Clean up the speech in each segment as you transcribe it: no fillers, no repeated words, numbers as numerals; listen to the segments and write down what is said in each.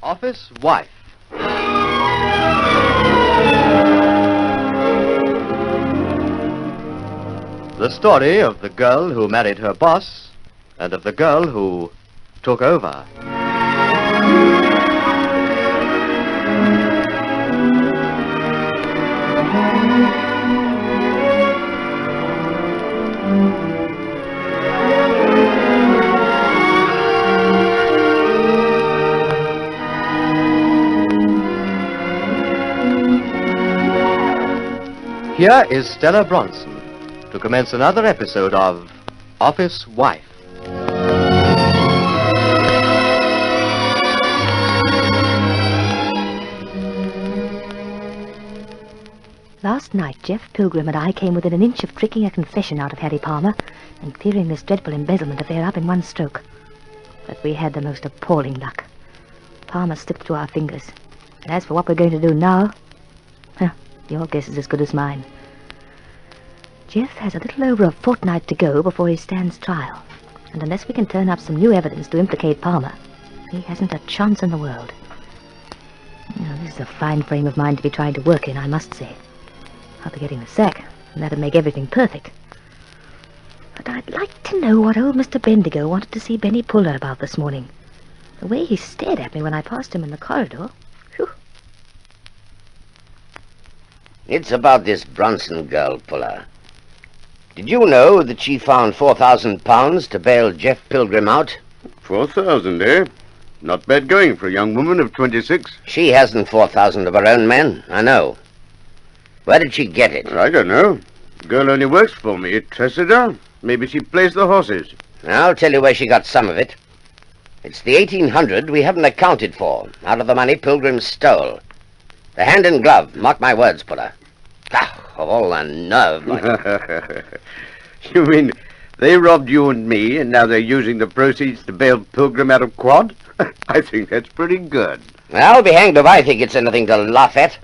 Office Wife. The story of the girl who married her boss and of the girl who took over. Here is Stella Bronson to commence another episode of Office Wife. Last night, Jeff Pilgrim and I came within an inch of tricking a confession out of Harry Palmer and clearing this dreadful embezzlement affair up in one stroke. But we had the most appalling luck. Palmer slipped through our fingers. And as for what we're going to do now, well, your guess is as good as mine. Jeff has a little over a fortnight to go before he stands trial. And unless we can turn up some new evidence to implicate Palmer, he hasn't a chance in the world. This is a fine frame of mind to be trying to work in, I must say. I'll be getting the sack, and that'll make everything perfect. But I'd like to know what old Mr. Bendigo wanted to see Benny Puller about this morning. The way he stared at me when I passed him in the corridor. Whew. It's about this Bronson girl, Puller. Did you know that she found £4,000 to bail Jeff Pilgrim out? 4,000, eh? Not bad going for a young woman of 26. She hasn't 4,000 of her own, man, I know. Where did she get it? I don't know. The girl only works for me at Tressida. Maybe she plays the horses. I'll tell you where she got some of it. It's the 1,800 we haven't accounted for, out of the money Pilgrim stole. The hand in glove, mark my words, Puller. Of all the nerve, like... You mean they robbed you and me, and now they're using the proceeds to bail Pilgrim out of quad? I think that's pretty good. I'll be hanged if I think it's anything to laugh at.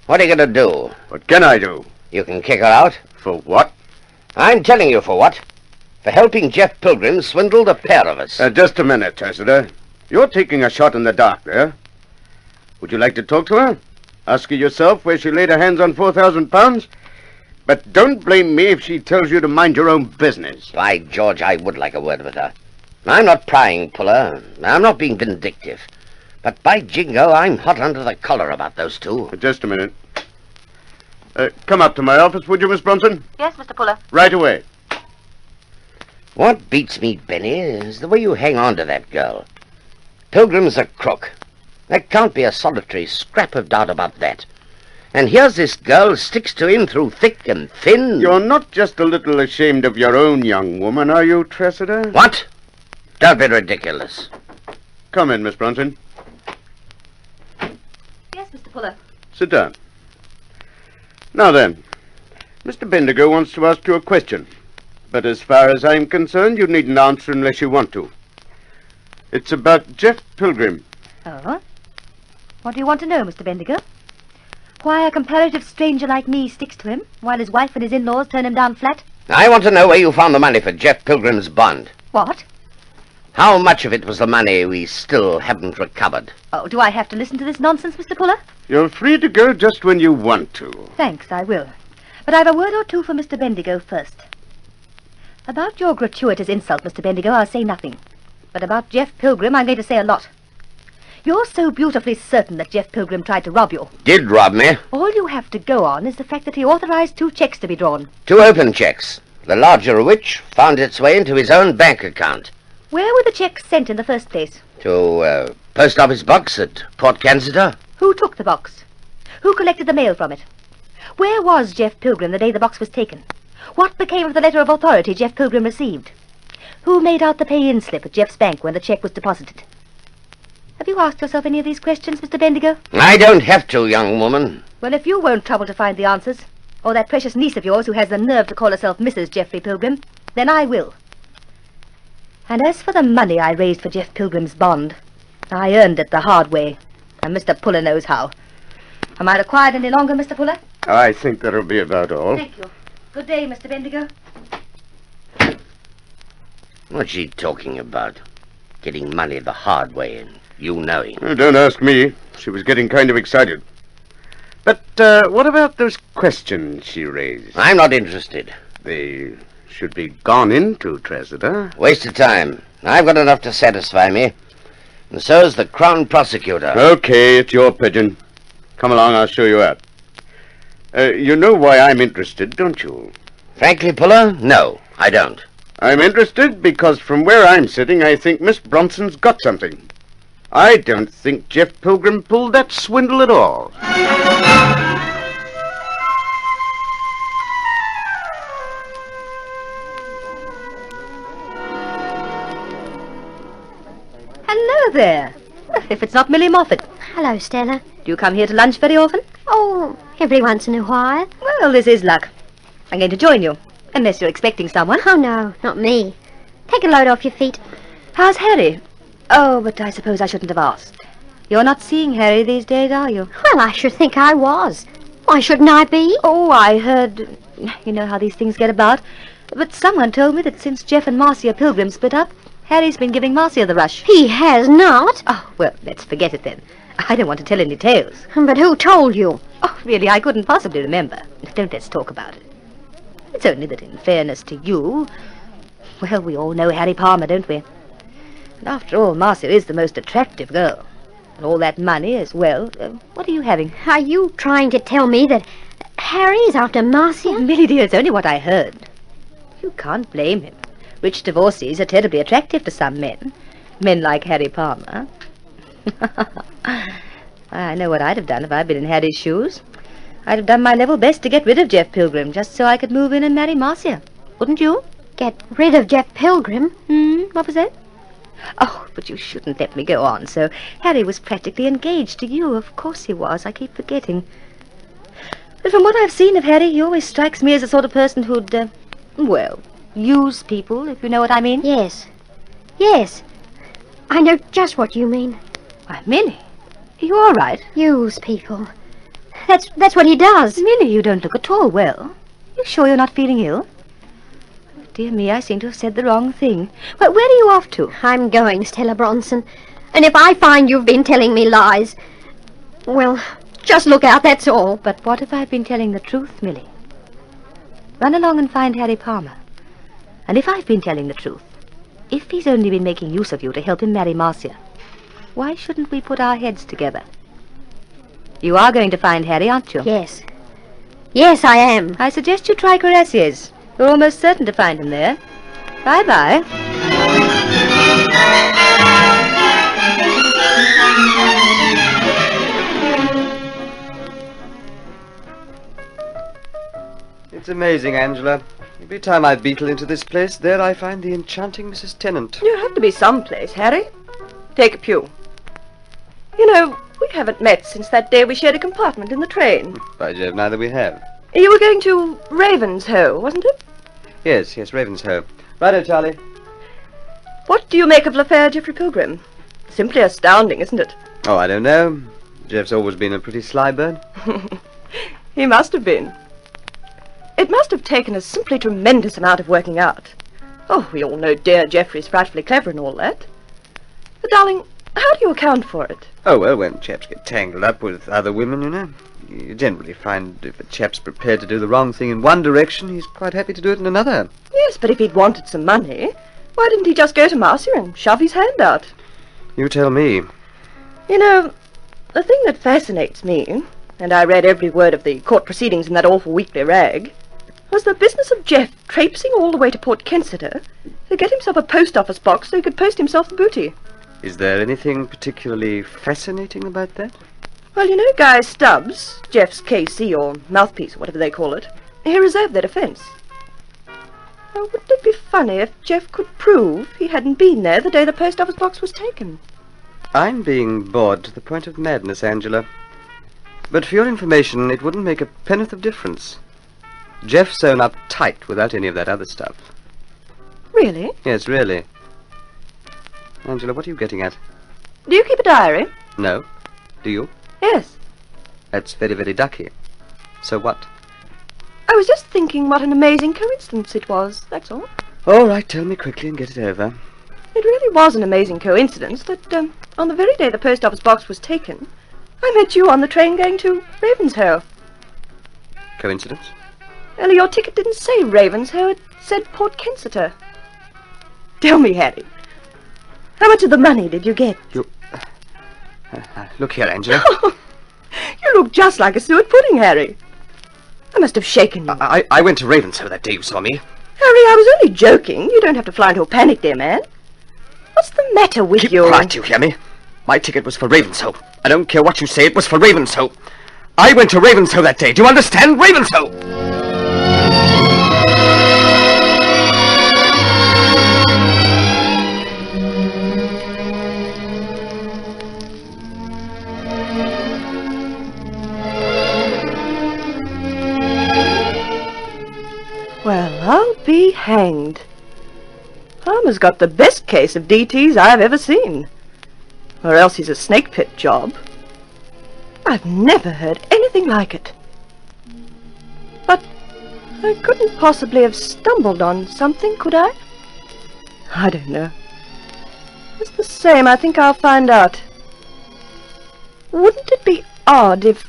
What are you going to do? What can I do? You can kick her out. For what? I'm telling you for what. For helping Jeff Pilgrim swindle the pair of us. Just a minute, Tessida. You're taking a shot in the dark there. Would you like to talk to her? Ask her yourself where she laid her hands on £4,000? But don't blame me if she tells you to mind your own business. By George, I would like a word with her. I'm not prying, Puller. I'm not being vindictive. But by jingo, I'm hot under the collar about those two. Just a minute. Come up to my office, would you, Miss Bronson? Yes, Mr. Puller. Right away. What beats me, Benny, is the way you hang on to that girl. Pilgrim's a crook. There can't be a solitary scrap of doubt about that. And here's this girl sticks to him through thick and thin. You're not just a little ashamed of your own young woman, are you, Tressida? What? Don't be ridiculous. Come in, Miss Bronson. Yes, Mr. Puller. Sit down. Now then, Mr. Bendigo wants to ask you a question. But as far as I'm concerned, you needn't answer unless you want to. It's about Jeff Pilgrim. Oh? What do you want to know, Mr. Bendigo? Why a comparative stranger like me sticks to him, while his wife and his in-laws turn him down flat? I want to know where you found the money for Jeff Pilgrim's bond. What? How much of it was the money we still haven't recovered? Oh, do I have to listen to this nonsense, Mr. Puller? You're free to go just when you want to. Thanks, I will. But I've a word or two for Mr. Bendigo first. About your gratuitous insult, Mr. Bendigo, I'll say nothing. But about Jeff Pilgrim, I'm going to say a lot. You're so beautifully certain that Jeff Pilgrim tried to rob you. Did rob me. All you have to go on is the fact that he authorized 2 checks to be drawn. 2 open checks, the larger of which found its way into his own bank account. Where were the checks sent in the first place? To, post office box at Port Kensington. Who took the box? Who collected the mail from it? Where was Jeff Pilgrim the day the box was taken? What became of the letter of authority Jeff Pilgrim received? Who made out the pay-in slip at Jeff's bank when the check was deposited? Have you asked yourself any of these questions, Mr. Bendigo? I don't have to, young woman. Well, if you won't trouble to find the answers, or that precious niece of yours who has the nerve to call herself Mrs. Geoffrey Pilgrim, then I will. And as for the money I raised for Jeff Pilgrim's bond, I earned it the hard way, and Mr. Puller knows how. Am I required any longer, Mr. Puller? I think that'll be about all. Thank you. Good day, Mr. Bendigo. What's she talking about? Getting money the hard way and you knowing. Well, don't ask me. She was getting kind of excited. But what about those questions she raised? I'm not interested. They should be gone into, Treasurer. Waste of time. I've got enough to satisfy me. And so's the Crown Prosecutor. Okay, it's your pigeon. Come along, I'll show you out. You know why I'm interested, don't you? Frankly, Puller, no, I don't. I'm interested because from where I'm sitting, I think Miss Bronson's got something. I don't think Jeff Pilgrim pulled that swindle at all. Hello there. If it's not Millie Moffat. Hello, Stella. Do you come here to lunch very often? Oh, every once in a while. Well, this is luck. I'm going to join you, unless you're expecting someone. Oh, no, not me. Take a load off your feet. How's Harry? Oh, but I suppose I shouldn't have asked. You're not seeing Harry these days, are you? Well, I should think I was. Why shouldn't I be? Oh, I heard... You know how these things get about. But someone told me that since Jeff and Marcia Pilgrim split up, Harry's been giving Marcia the rush. He has not. Oh, well, let's forget it then. I don't want to tell any tales. But who told you? Oh, really, I couldn't possibly remember. Don't let's talk about it. It's only that in fairness to you... Well, we all know Harry Palmer, don't we? And after all, Marcia is the most attractive girl. And all that money as well. What are you having? Are you trying to tell me that Harry's after Marcia? Oh, Millie dear, it's only what I heard. You can't blame him. Rich divorcees are terribly attractive to some men. Men like Harry Palmer. I know what I'd have done if I'd been in Harry's shoes. I'd have done my level best to get rid of Jeff Pilgrim, just so I could move in and marry Marcia. Wouldn't you? Get rid of Jeff Pilgrim? What was that? Oh, but you shouldn't let me go on so. Harry was practically engaged to you. Of course he was. I keep forgetting. But from what I've seen of Harry, he always strikes me as the sort of person who'd, well, use people, if you know what I mean. Yes. Yes. I know just what you mean. Why, Millie, are you all right? Use people. That's what he does. Millie, you don't look at all well. You sure you're not feeling ill? Dear me, I seem to have said the wrong thing. Well, where are you off to? I'm going, Stella Bronson. And if I find you've been telling me lies, well, just look out, that's all. But what if I've been telling the truth, Millie? Run along and find Harry Palmer. And if I've been telling the truth, if he's only been making use of you to help him marry Marcia, why shouldn't we put our heads together? You are going to find Harry, aren't you? Yes. Yes, I am. I suggest you try Cuirassier's. You're almost certain to find him there. Bye-bye. It's amazing, Angela. Every time I beetle into this place, there I find the enchanting Mrs. Tennant. You have to be someplace, Harry. Take a pew. You know, we haven't met since that day we shared a compartment in the train. By Jove, neither we have. You were going to Ravenshoe, wasn't it? Yes, Ravenshoe. Righto, Charlie. What do you make of l'affaire Geoffrey Pilgrim? Simply astounding, isn't it? Oh, I don't know. Jeff's always been a pretty sly bird. He must have been. It must have taken a simply tremendous amount of working out. Oh, we all know dear Geoffrey's frightfully clever and all that. But, darling, how do you account for it? Oh, well, when chaps get tangled up with other women, you know, you generally find if a chap's prepared to do the wrong thing in one direction, he's quite happy to do it in another. Yes, but if he'd wanted some money, why didn't he just go to Marcia and shove his hand out? You tell me. You know, the thing that fascinates me, and I read every word of the court proceedings in that awful weekly rag, was the business of Jeff traipsing all the way to Port Kensington to get himself a post office box so he could post himself the booty. Is there anything particularly fascinating about that? Well, you know Guy Stubbs, Jeff's KC or mouthpiece or whatever they call it, he reserved their defence. Oh, wouldn't it be funny if Jeff could prove he hadn't been there the day the post office box was taken? I'm being bored to the point of madness, Angela. But for your information, it wouldn't make a penn'orth of difference. Jeff's sewn up tight without any of that other stuff. Really? Yes, really. Angela, what are you getting at? Do you keep a diary? No. Do you? Yes. That's very, very ducky. So what? I was just thinking what an amazing coincidence it was, that's all. All right, tell me quickly and get it over. It really was an amazing coincidence that on the very day the post office box was taken, I met you on the train going to Ravenshoe. Coincidence? Only your ticket didn't say Ravenshoe, it said Port Kensington. Tell me, Harry, how much of the money did you get? Look here, Angela. You look just like a suet pudding, Harry. I must have shaken you. I went to Ravenshoe that day you saw me. Harry, I was only joking. You don't have to fly into a panic, dear man. What's the matter with you? Keep quiet, you hear me? My ticket was for Ravenshoe. I don't care what you say, it was for Ravenshoe. I went to Ravenshoe that day. Do you understand? Ravenshoe! Well, I'll be hanged. Palmer's got the best case of DTs I've ever seen. Or else he's a snake pit job. I've never heard anything like it. But I couldn't possibly have stumbled on something, could I? I don't know. Just the same, I think I'll find out. Wouldn't it be odd if,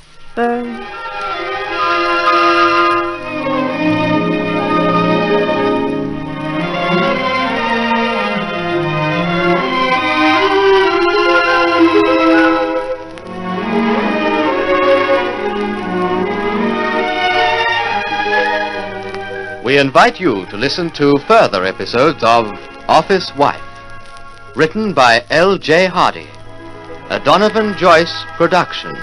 We invite you to listen to further episodes of Office Wife, written by L.J. Hardy, a Donovan Joyce production.